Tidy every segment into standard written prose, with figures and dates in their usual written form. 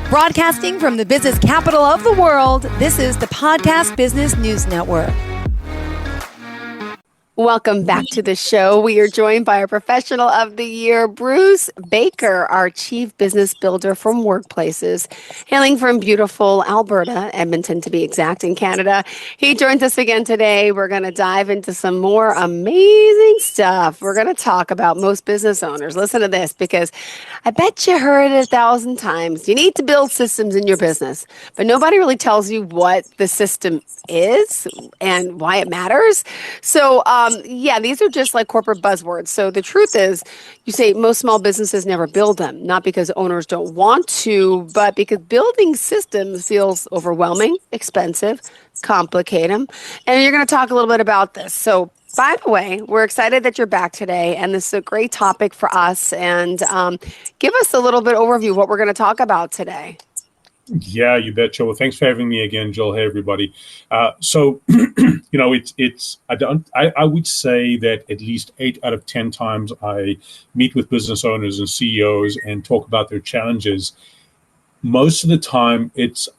Broadcasting from the business capital of the world, this is the Podcast Business News Network. Welcome back to the show. We are joined by our Professional of the Year, Bruce Baker, our Chief Business Builder from Workplaces, hailing from beautiful Alberta, Edmonton to be exact, in Canada. He joins us again today. We're going to dive into some more amazing stuff. We're going to talk about most business owners. Listen to this, because I bet you heard it 1,000 times. You need to build systems in your business, but nobody really tells you what the system is and why it matters. So, these are just like corporate buzzwords. So the truth is, you say most small businesses never build them, not because owners don't want to, but because building systems feels overwhelming, expensive, complicated. And you're going to talk a little bit about this. So by the way, we're excited that you're back today, and this is a great topic for us. And give us a little bit overview of what we're going to talk about today. Yeah, you betcha. Well, thanks for having me again, Joel. Hey, everybody. I would say that at least 8 out of 10 times I meet with business owners and CEOs and talk about their challenges. Most of the time,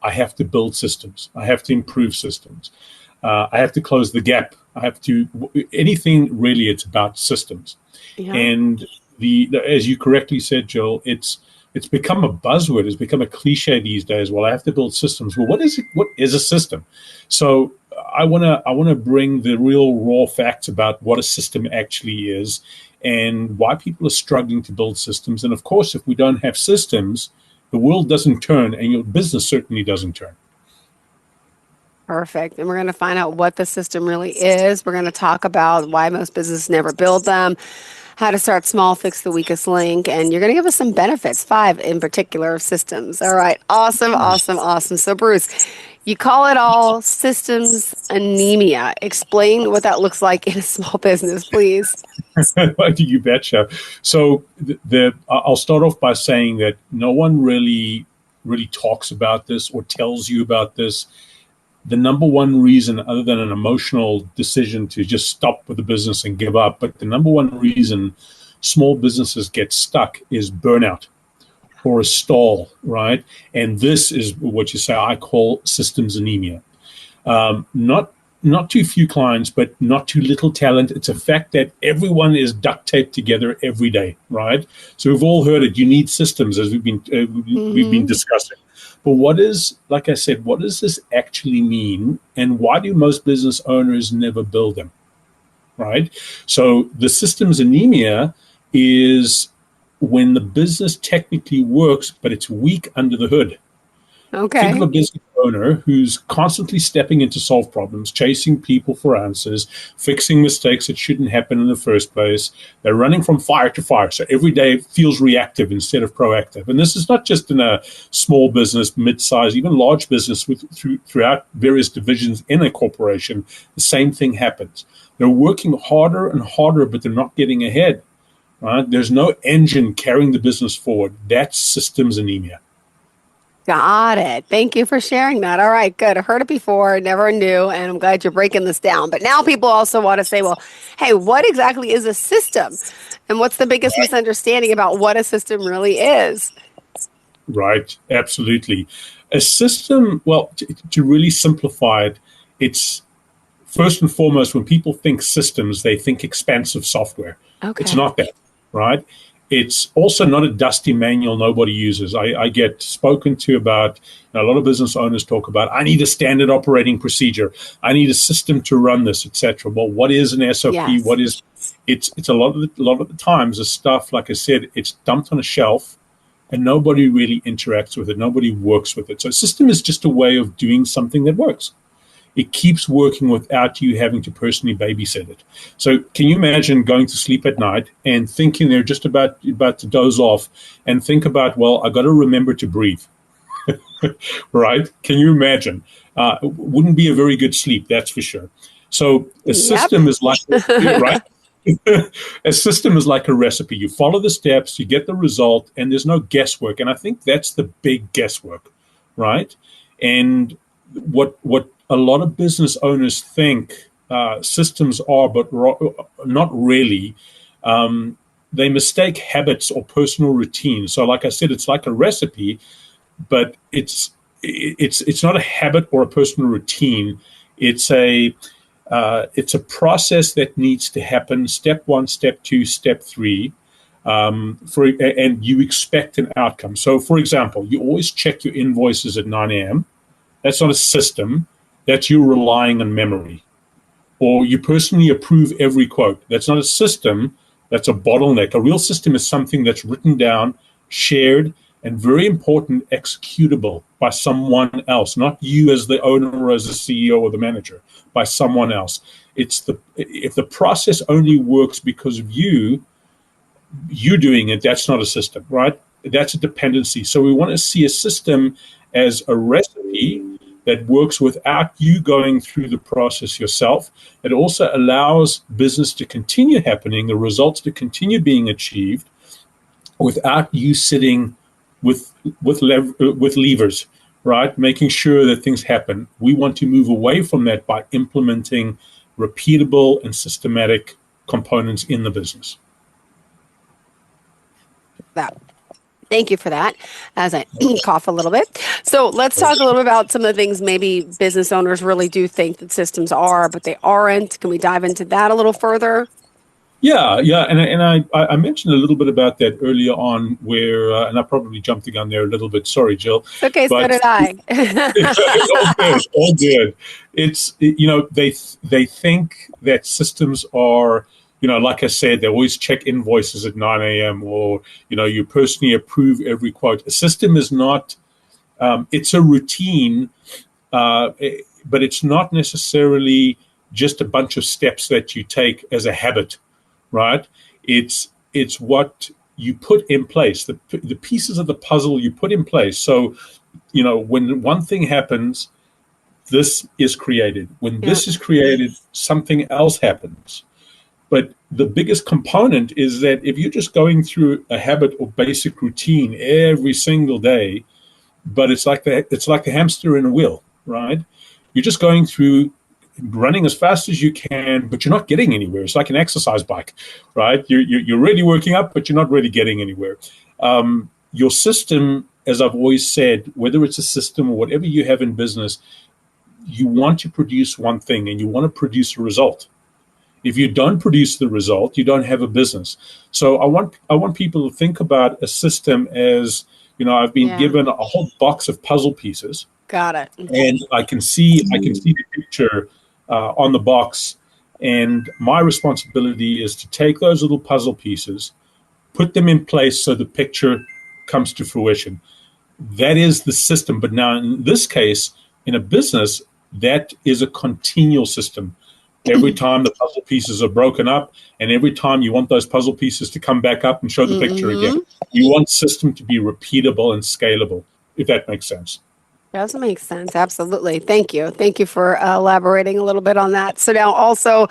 I have to build systems. I have to improve systems. I have to close the gap. Anything really, it's about systems. Yeah. And as you correctly said, Joel, it's become a buzzword. It's become a cliche these days. Well, I have to build systems. Well, what is it? What is a system? So I want to bring the real raw facts about what a system actually is and why people are struggling to build systems. And of course, if we don't have systems, the world doesn't turn, and your business certainly doesn't turn. Perfect. And we're going to find out what the system really is. We're going to talk about why most businesses never build them, how to start small, fix the weakest link, and you're going to give us some benefits, 5 in particular of systems. All right. Awesome. So Bruce, you call it all systems anemia. Explain what that looks like in a small business, please. You betcha. So I'll start off by saying that no one really talks about this or tells you about this. The number one reason, other than an emotional decision to just stop with the business and give up, but the number one reason small businesses get stuck is burnout or a stall, right? And this is what you say I call systems anemia. Not too few clients, but not too little talent. It's a fact that everyone is duct taped together every day, right? So we've all heard it. You need systems, as we've been discussing. But what does this actually mean? And why do most business owners never build them, right? So the systems anemia is when the business technically works, but it's weak under the hood. Okay. Think of a business owner who's constantly stepping in to solve problems, chasing people for answers, fixing mistakes that shouldn't happen in the first place. They're running from fire to fire. So every day feels reactive instead of proactive. And this is not just in a small business, mid-size, even large business throughout various divisions in a corporation. The same thing happens. They're working harder and harder, but they're not getting ahead. Right? There's no engine carrying the business forward. That's systems anemia. Got it. Thank you for sharing that. All right, good. I heard it before, never knew, and I'm glad you're breaking this down. But now people also want to say, well, hey, what exactly is a system? And what's the biggest misunderstanding about what a system really is? Right, absolutely. A system, well, to really simplify it, it's first and foremost, when people think systems, they think expansive software. Okay. It's not that, right? It's also not a dusty manual nobody uses. I get spoken to about, a lot of business owners talk about, I need a standard operating procedure. I need a system to run this, etc. Well, what is an SOP? Yes. What is, it's a lot of the times the stuff, like I said, it's dumped on a shelf and nobody really interacts with it. Nobody works with it. So a system is just a way of doing something that works. It keeps working without you having to personally babysit it. So can you imagine going to sleep at night and thinking they're just about to doze off and think about, well, I got to remember to breathe, right? Can you imagine? Wouldn't be a very good sleep, that's for sure. So a system is like, right? A system is like a recipe. You follow the steps, you get the result, and there's no guesswork. And I think that's the big guesswork, right? And what a lot of business owners think systems are, but not really. They mistake habits or personal routines. So like I said, it's like a recipe, but it's not a habit or a personal routine. It's a process that needs to happen. Step 1, step 2, step 3. And you expect an outcome. So, for example, you always check your invoices at 9 a.m. That's not a system. That's you relying on memory. Or you personally approve every quote. That's not a system. That's a bottleneck. A real system is something that's written down, shared, and very important, executable by someone else, not you as the owner or as the CEO or the manager, by someone else. If the process only works because of you doing it, that's not a system, right? That's a dependency. So we want to see a system as a recipe that works without you going through the process yourself. It also allows business to continue happening, the results to continue being achieved without you sitting with levers, right? Making sure that things happen. We want to move away from that by implementing repeatable and systematic components in the business. Thank you for that, as I cough a little bit. So let's talk a little bit about some of the things maybe business owners really do think that systems are, but they aren't. Can we dive into that a little further? Yeah, and I mentioned a little bit about that earlier on, where and I probably jumped the gun there a little bit. Sorry, Jill. Okay, so did I. all good. It's they think that systems are, like I said, they always check invoices at 9 a.m. or you personally approve every quote. A system is not. It's a routine, but it's not necessarily just a bunch of steps that you take as a habit. Right? It's what you put in place, the pieces of the puzzle you put in place. So, when one thing happens, this is created. When this is created, something else happens. But the biggest component is that if you're just going through a habit or basic routine every single day, but it's like the hamster in a wheel, right? You're just going through, running as fast as you can, but you're not getting anywhere. It's like an exercise bike, right? You're really working up, but you're not really getting anywhere. Your system, as I've always said, whether it's a system or whatever you have in business, you want to produce one thing and you want to produce a result. If you don't produce the result, you don't have a business. So I want people to think about a system as, I've been given a whole box of puzzle pieces. Got it. And I can see the picture on the box, and my responsibility is to take those little puzzle pieces, put them in place so the picture comes to fruition. That is the system. But now in this case, in a business, that is a continual system. Every time the puzzle pieces are broken up, and every time you want those puzzle pieces to come back up and show the picture again, you want system to be repeatable and scalable, if that makes sense. Does make sense. Absolutely. Thank you. Thank you for elaborating a little bit on that. So now also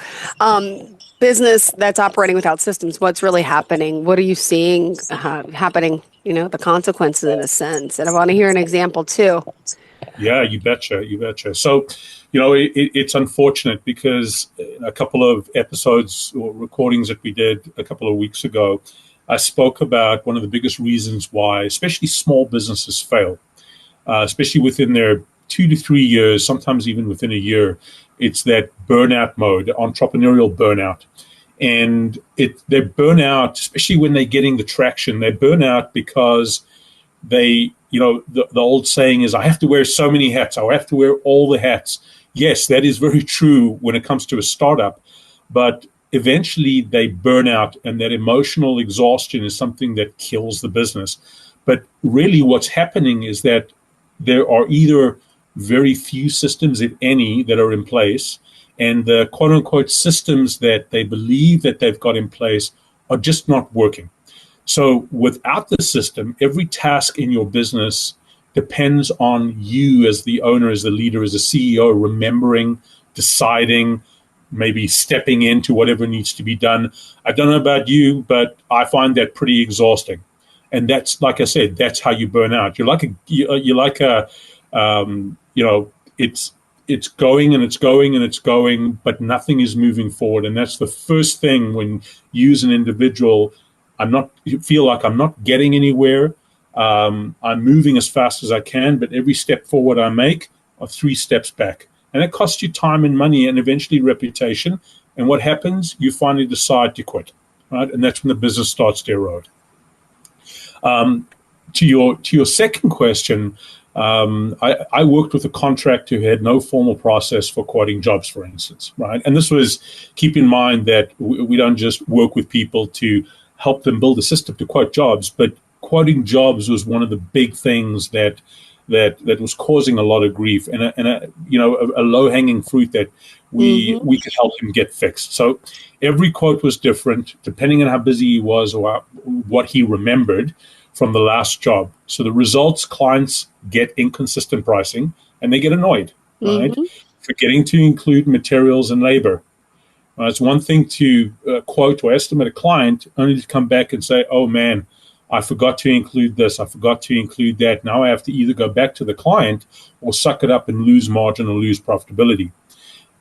business that's operating without systems, what's really happening? What are you seeing happening, the consequences in a sense? And I want to hear an example too. Yeah, you betcha. So, it's unfortunate because a couple of episodes or recordings that we did a couple of weeks ago, I spoke about one of the biggest reasons why, especially small businesses fail. Especially within their 2 to 3 years, sometimes even within a year, it's that burnout mode, entrepreneurial burnout. And they burn out, especially when they're getting the traction. They burn out because the old saying is, I have to wear so many hats. I have to wear all the hats. Yes, that is very true when it comes to a startup. But eventually they burn out, and that emotional exhaustion is something that kills the business. But really what's happening is that there are either very few systems, if any, that are in place, and the quote-unquote systems that they believe that they've got in place are just not working. So without the system, every task in your business depends on you as the owner, as the leader, as the CEO, remembering, deciding, maybe stepping into whatever needs to be done. I don't know about you, but I find that pretty exhausting. And that's, like I said, that's how you burn out. It's going and it's going and it's going, but nothing is moving forward. And that's the first thing when you as an individual, feel like I'm not getting anywhere. I'm moving as fast as I can, but every step forward I make are 3 steps back. And it costs you time and money and eventually reputation. And what happens? You finally decide to quit, right? And that's when the business starts to erode. To your second question, I worked with a contractor who had no formal process for quoting jobs, for instance, right? And this was, keep in mind that we don't just work with people to help them build a system to quote jobs, but quoting jobs was one of the big things that was causing a lot of grief and a low-hanging fruit that we could help him get fixed. So every quote was different depending on how busy he was or what he remembered from the last job. So the results, clients get inconsistent pricing and they get annoyed, right? Forgetting to include materials and labor. It's one thing to quote or estimate a client only to come back and say, oh man, I forgot to include this, I forgot to include that. Now I have to either go back to the client or suck it up and lose margin or lose profitability.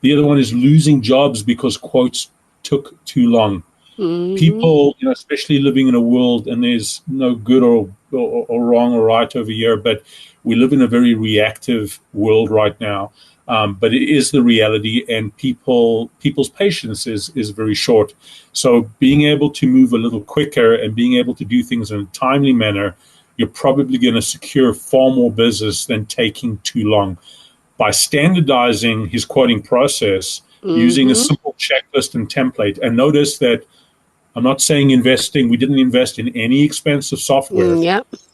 The other one is losing jobs because quotes took too long. People, especially living in a world, and there's no good or wrong or right over here, but we live in a very reactive world right now. But it is the reality, and people's patience is very short. So being able to move a little quicker and being able to do things in a timely manner, you're probably going to secure far more business than taking too long. By standardizing his quoting process, using a simple checklist and template, and notice that I'm not saying investing. We didn't invest in any expensive software.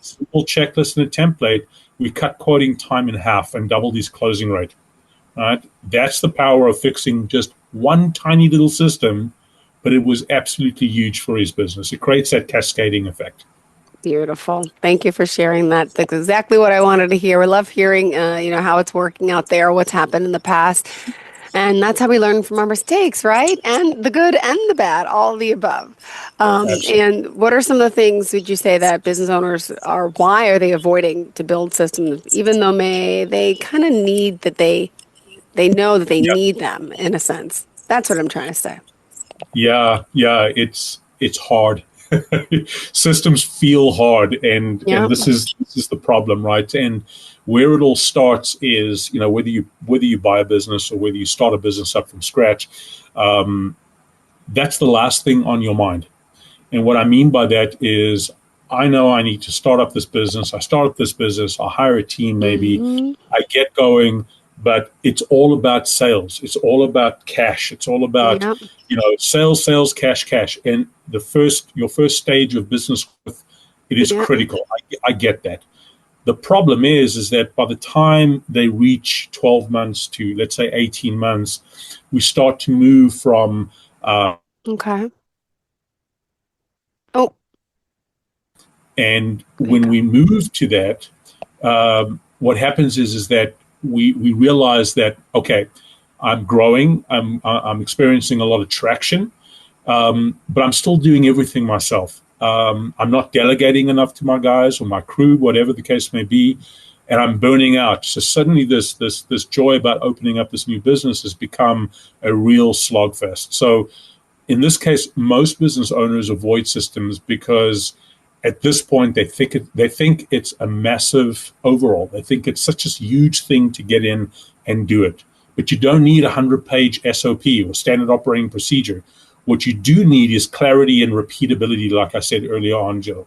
Simple checklist and a template. We cut quoting time in half and doubled his closing rate. Right? That's the power of fixing just one tiny little system, but it was absolutely huge for his business. It creates that cascading effect. Beautiful. Thank you for sharing that. That's exactly what I wanted to hear. We love hearing, how it's working out there, what's happened in the past. And that's how we learn from our mistakes, right? And the good and the bad, all of the above. And what are some of the things would you say that business owners why are they avoiding to build systems, even though they kind of need that they know that they need them in a sense? That's what I'm trying to say. Yeah, it's hard. Systems feel hard, and this is the problem, right? And where it all starts is, whether you buy a business or whether you start a business up from scratch, that's the last thing on your mind. And what I mean by that is, I know I need to start up this business. I start up this business. I hire a team, maybe. I get going, but it's all about sales. It's all about cash. It's all about sales, cash. And your first stage of business growth, it is critical. I get that. The problem is that by the time they reach 12 months to, let's say, 18 months, we start to move from And when we move to that, what happens is that we realize that, okay, I'm growing, I'm experiencing a lot of traction, but I'm still doing everything myself. I'm not delegating enough to my guys or my crew, whatever the case may be, and I'm burning out. So suddenly this joy about opening up this new business has become a real slogfest. So in this case, most business owners avoid systems because at this point they think it's a massive overhaul. They think it's such a huge thing to get in and do it. But you don't need a 100-page SOP or standard operating procedure. What you do need is clarity and repeatability, like I said earlier on, Joe.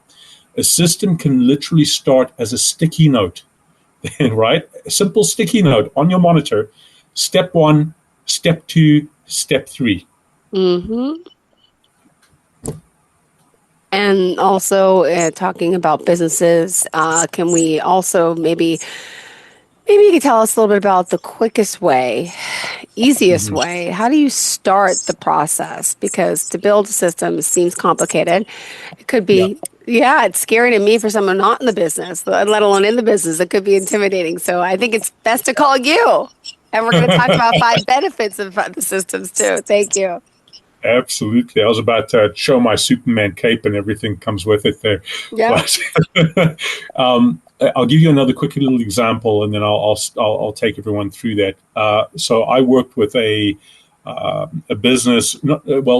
A system can literally start as a sticky note, right? A simple sticky note on your monitor. Step 1, step 2, step 3. And also talking about businesses, can we also maybe you could tell us a little bit about the quickest way, easiest way. How do you start the process? Because to build a system seems complicated. It could be, it's scary to me for someone not in the business, let alone in the business. It could be intimidating. So I think it's best to call you. And we're going to talk about 5 benefits of the systems too. Thank you. Absolutely. I was about to show my Superman cape and everything comes with it there. Yeah. But, I'll give you another quick little example, and then I'll take everyone through that. So I worked with a business,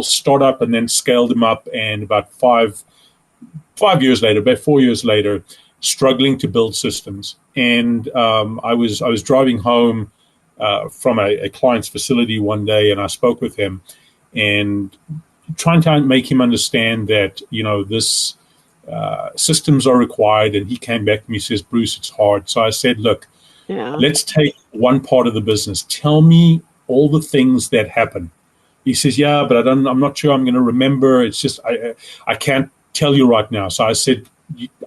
startup, and then scaled them up. And about 4 years later, struggling to build systems. And I was driving home from a client's facility one day, and I spoke with him and trying to make him understand that, this systems are required. And he came back to me and says, Bruce, it's hard. So I said, look, let's take one part of the business. Tell me all the things that happen. He says, yeah, but I'm not sure I'm going to remember. It's just, I can't tell you right now. So I said,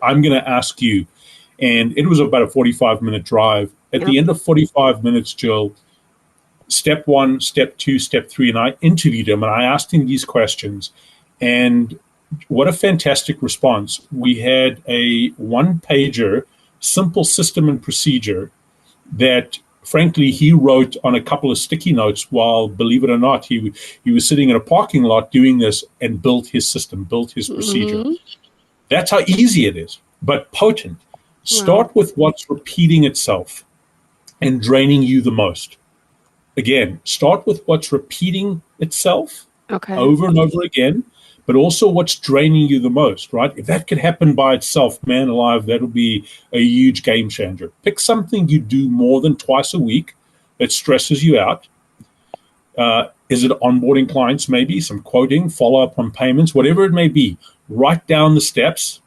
I'm going to ask you. And it was about a 45-minute drive. At the end of 45 minutes, Jill, step 1, step 2, step 3, and I interviewed him and I asked him these questions. And what a fantastic response. We had a one-pager, simple system and procedure that, frankly, he wrote on a couple of sticky notes while, believe it or not, he was sitting in a parking lot doing this and built his system, built his procedure. That's how easy it is, but potent. Start with what's repeating itself and draining you the most. Again, start with what's repeating itself over and over again, but also what's draining you the most, right? If that could happen by itself, man alive, that'll be a huge game changer. Pick something you do more than twice a week that stresses you out. Is it onboarding clients, maybe, some quoting, follow-up on payments, whatever it may be. Write down the steps,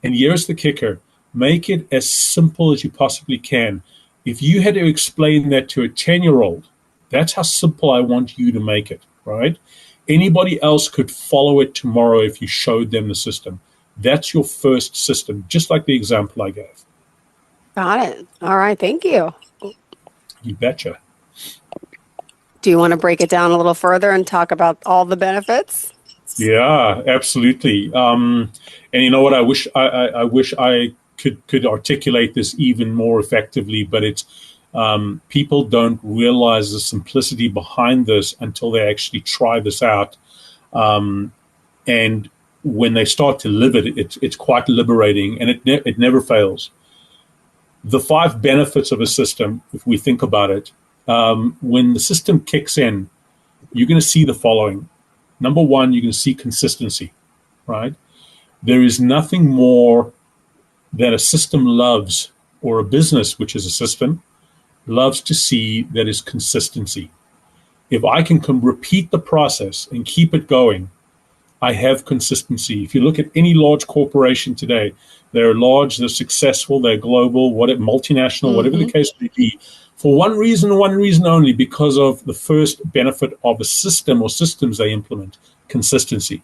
and here's the kicker. Make it as simple as you possibly can. If you had to explain that to a 10-year-old, that's how simple I want you to make it, right? Anybody else could follow it tomorrow if you showed them the system. That's your first system, just like the example I gave. Got it. All right. Thank you. You betcha. Do you want to break it down a little further and talk about all the benefits? Yeah, absolutely. And you know what? I wish I could articulate this even more effectively, but it's people don't realize the simplicity behind this until they actually try this out. And when they start to live it, it's quite liberating, and it never fails. The 5 benefits of a system, if we think about it, when the system kicks in, you're going to see the following. Number 1, you're going to see consistency, right? There is nothing more that a system loves, or a business, which is a system, loves to see, that is consistency. If I can repeat the process and keep it going, I have consistency. If you look at any large corporation today, they're large, they're successful, they're global, multinational, whatever the case may be, for one reason only, because of the first benefit of a system or systems they implement, consistency.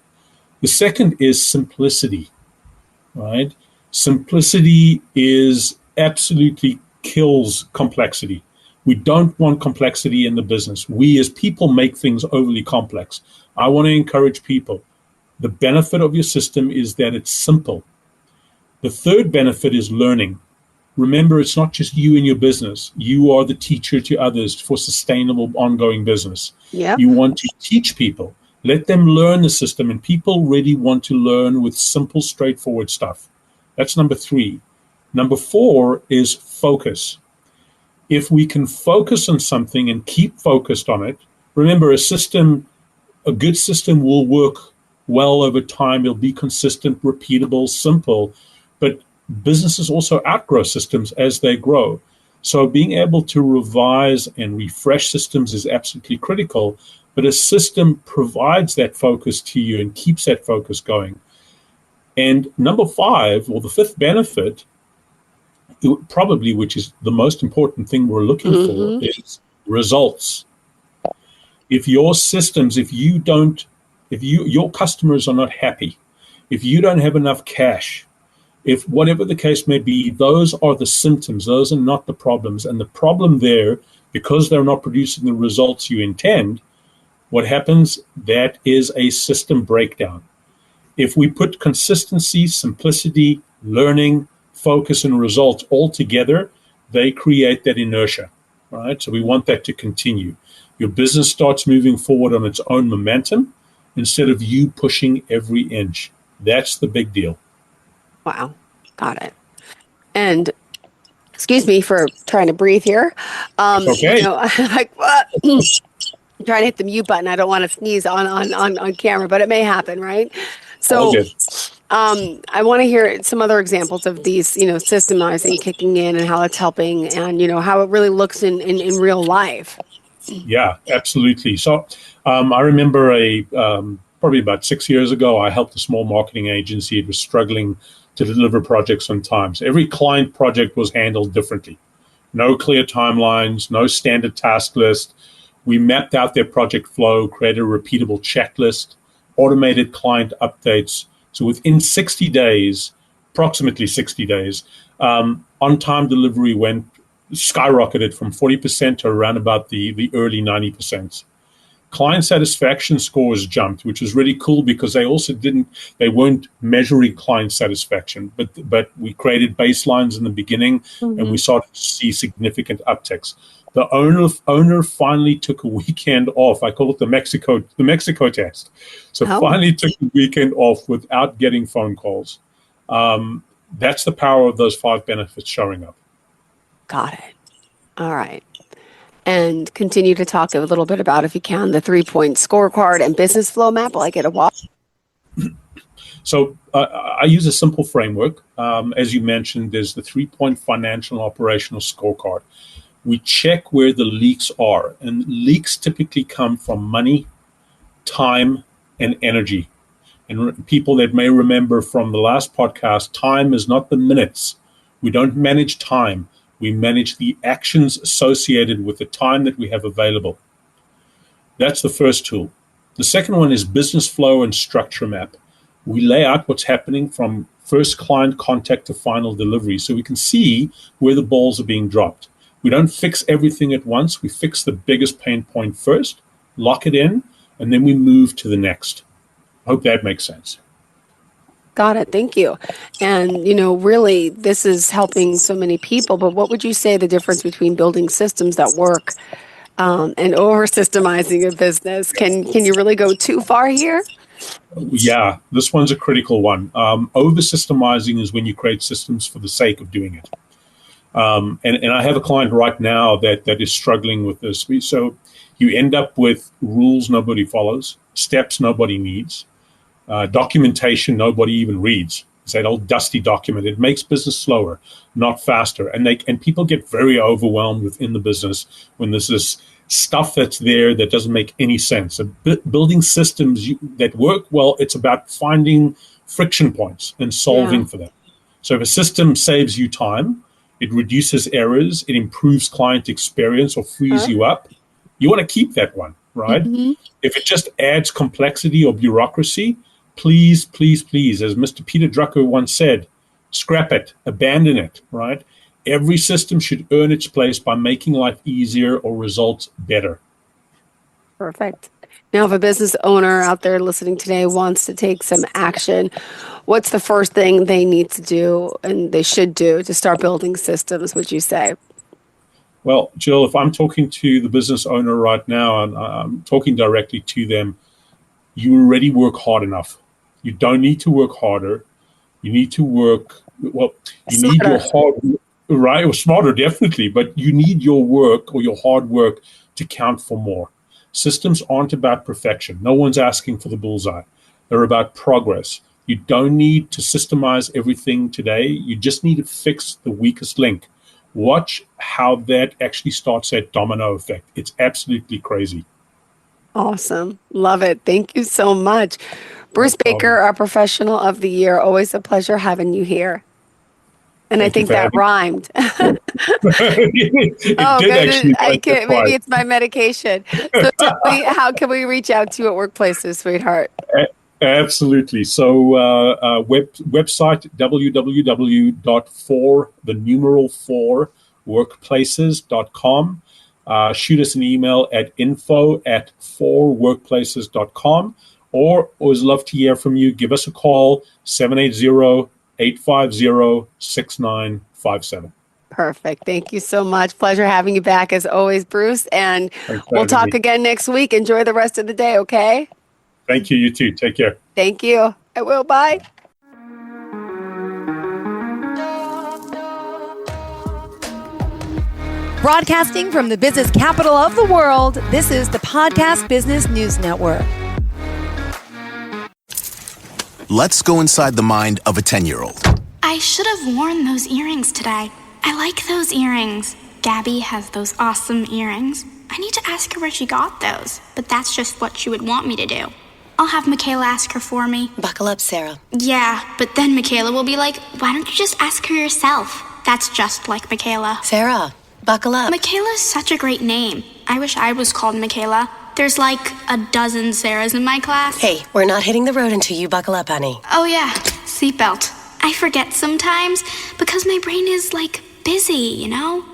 The second is simplicity, right? Simplicity is absolutely kills complexity. We don't want complexity in the business. We as people make things overly complex. I want to encourage people. The benefit of your system is that it's simple. The third benefit is learning. Remember, it's not just you and your business. You are the teacher to others for sustainable, ongoing business. Yeah. You want to teach people. Let them learn the system, and people really want to learn with simple, straightforward stuff. That's number 3. Number 4 is focus. If we can focus on something and keep focused on it, remember, a good system will work well over time. It'll be consistent, repeatable, simple, but businesses also outgrow systems as they grow. So being able to revise and refresh systems is absolutely critical, but a system provides that focus to you and keeps that focus going. And number 5, or the 5th benefit, probably, which is the most important thing we're looking for, is results. If your systems, if your customers are not happy, if you don't have enough cash, if whatever the case may be, those are the symptoms, those are not the problems. And the problem there, because they're not producing the results you intend, what happens, that is a system breakdown. If we put consistency, simplicity, learning, focus, and results all together, they create that inertia, right? So we want that to continue. Your business starts moving forward on its own momentum instead of you pushing every inch. That's the big deal. Wow. Got it. And excuse me for trying to breathe here. Okay. I'm trying to hit the mute button. I don't want to sneeze on camera, but it may happen, right? So I want to hear some other examples of these, systemizing kicking in and how it's helping and, how it really looks in real life. Yeah, absolutely. So I remember probably about 6 years ago, I helped a small marketing agency. It was struggling to deliver projects on time. So every client project was handled differently. No clear timelines, no standard task list. We mapped out their project flow, created a repeatable checklist, automated client updates. So within 60 days, approximately 60 days, on-time delivery skyrocketed from 40% to around about the early 90%. Client satisfaction scores jumped, which was really cool because they weren't measuring client satisfaction, but we created baselines in the beginning and we started to see significant upticks. The owner finally took a weekend off. I call it the Mexico test. So finally took a weekend off without getting phone calls. That's the power of those 5 benefits showing up. Got it. All right. And continue to talk a little bit about, if you can, the 3-point scorecard and business flow map like at a walk. So I use a simple framework. As you mentioned, there's the 3-point financial and operational scorecard. We check where the leaks are, and leaks typically come from money, time, and energy. And people that may remember from the last podcast, time is not the minutes. We don't manage time. We manage the actions associated with the time that we have available. That's the first tool. The second one is business flow and structure map. We lay out what's happening from first client contact to final delivery so we can see where the balls are being dropped. We don't fix everything at once. We fix the biggest pain point first, lock it in, and then we move to the next. I hope that makes sense. Got it. Thank you. And, really, this is helping so many people. But what would you say the difference between building systems that work and over-systemizing a business? Can you really go too far here? Yeah, this one's a critical one. Over-systemizing is when you create systems for the sake of doing it. And I have a client right now that is struggling with this. So you end up with rules nobody follows, steps nobody needs, documentation nobody even reads. It's that old dusty document. It makes business slower, not faster. And people get very overwhelmed within the business when there's this stuff that's there that doesn't make any sense. So building systems that work well, it's about finding friction points and solving for them. So if a system saves you time, it reduces errors, it improves client experience or frees you up, you want to keep that one, right? Mm-hmm. If it just adds complexity or bureaucracy, please, please, please, as Mr. Peter Drucker once said, scrap it, abandon it, right? Every system should earn its place by making life easier or results better. Perfect. Now, if a business owner out there listening today wants to take some action, what's the first thing they need to do and they should do to start building systems, would you say? Well, Jill, if I'm talking to the business owner right now and I'm talking directly to them, you already work hard enough. You don't need to work harder. You need to work, well, you smarter. Need your hard, right? Or smarter, definitely, but you need your work or your hard work to count for more. Systems aren't about perfection. No one's asking for the bullseye. They're about progress. You don't need to systemize everything today. You just need to fix the weakest link. Watch how that actually starts that domino effect. It's absolutely crazy. Awesome. Love it. Thank you so much. Bruce Baker, our Professional of the Year. Always a pleasure having you here. And I think that rhymed. It did actually. I can't. Maybe it's my medication. So tell me, how can we reach out to you at workplaces, sweetheart? Absolutely. So website www.4workplaces.com. Shoot us an email at info@4workplaces.com, or always love to hear from you. Give us a call, 780-850-6957. Perfect. Thank you so much. Pleasure having you back as always, Bruce. And we'll talk again next week. Enjoy the rest of the day, okay? Thank you. You too. Take care. Thank you. I will. Bye. Broadcasting from the business capital of the world, this is the Podcast Business News Network. Let's go inside the mind of a 10-year-old. I should have worn those earrings today. I like those earrings. Gabby has those awesome earrings. I need to ask her where she got those, but that's just what she would want me to do. I'll have Michaela ask her for me. Buckle up, Sarah. Yeah, but then Michaela will be like, why don't you just ask her yourself? That's just like Michaela. Sarah, buckle up. Michaela's such a great name. I wish I was called Michaela. There's like a dozen Sarahs in my class. Hey, we're not hitting the road until you buckle up, honey. Oh yeah, seatbelt. I forget sometimes because my brain is like busy, you know?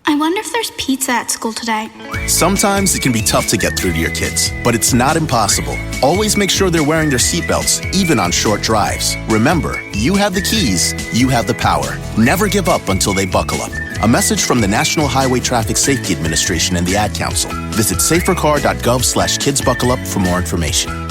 I wonder if there's pizza at school today. Sometimes it can be tough to get through to your kids, but it's not impossible. Always make sure they're wearing their seatbelts, even on short drives. Remember, you have the keys, you have the power. Never give up until they buckle up. A message from the National Highway Traffic Safety Administration and the Ad Council. Visit safercar.gov/kidsbuckleup for more information.